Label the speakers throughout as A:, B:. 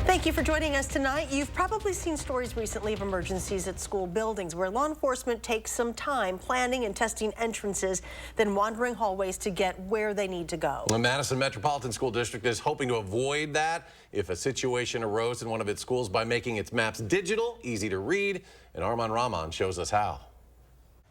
A: Thank you for joining us tonight. You've probably seen stories recently of emergencies at school buildings where law enforcement takes some time planning and testing entrances, then wandering hallways to get where they need to go.
B: The Madison Metropolitan School District is hoping to avoid that if a situation arose in one of its schools by making its maps digital, easy to read, and Arman Rahman shows us how.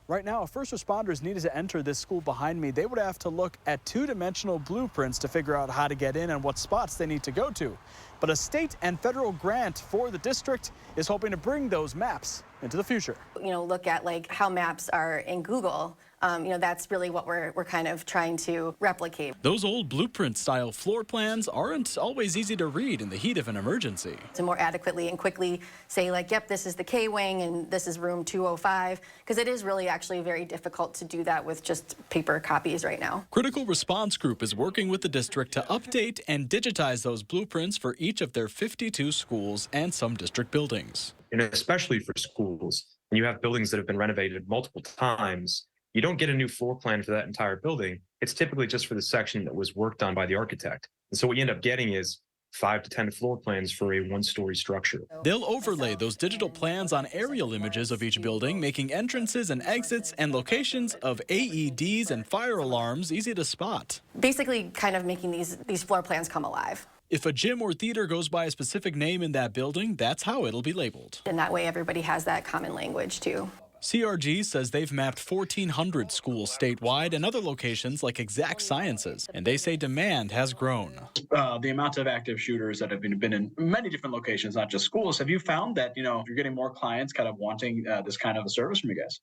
C: Right now, if first responders needed to enter this school behind me, they would have to look at two-dimensional blueprints to figure out how to get in and what spots they need to go to. But a state and federal grant for the district is hoping to bring those maps into the future.
D: Look at like how maps are in Google. That's really what we're kind of trying to replicate.
C: Those old blueprint-style floor plans aren't always easy to read in the heat of an emergency.
D: To more adequately and quickly say like, yep, this is the K-wing and this is room 205, because it is really actually very difficult to do that with just paper copies right now.
C: Critical Response Group is working with the district to update and digitize those blueprints for each of their 52 schools and some district buildings.
E: And especially for schools, when you have buildings that have been renovated multiple times, you don't get a new floor plan for that entire building. It's typically just for the section that was worked on by the architect. And so what you end up getting is 5 to 10 floor plans for a one-story structure.
C: They'll overlay those digital plans on aerial images of each building, making entrances and exits and locations of AEDs and fire alarms easy to spot.
D: Basically kind of making these floor plans come alive.
C: If a gym or theater goes by a specific name in that building, that's how it'll be labeled.
D: And that way everybody has that common language too.
C: CRG says they've mapped 1,400 schools statewide and other locations like Exact Sciences, and they say demand has grown.
F: The amount of active shooters that have been in many different locations, not just schools, have you found that, you're getting more clients kind of wanting this kind of a service from you guys?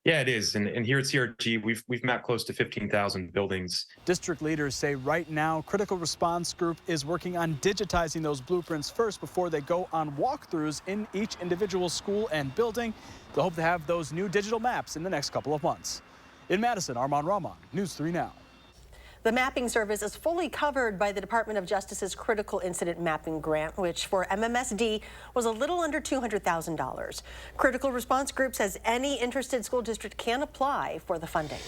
E: Yeah, it is. And here at CRG, we've mapped close to 15,000 buildings.
C: District leaders say right now, Critical Response Group is working on digitizing those blueprints first before they go on walkthroughs in each individual school and building. They'll hope to have those new digital maps in the next couple of months. In Madison, Arman Rahman, News 3 Now.
A: The mapping service is fully covered by the Department of Justice's Critical Incident Mapping Grant, which for MMSD was a little under $200,000. Critical Response Group says any interested school district can apply for the funding.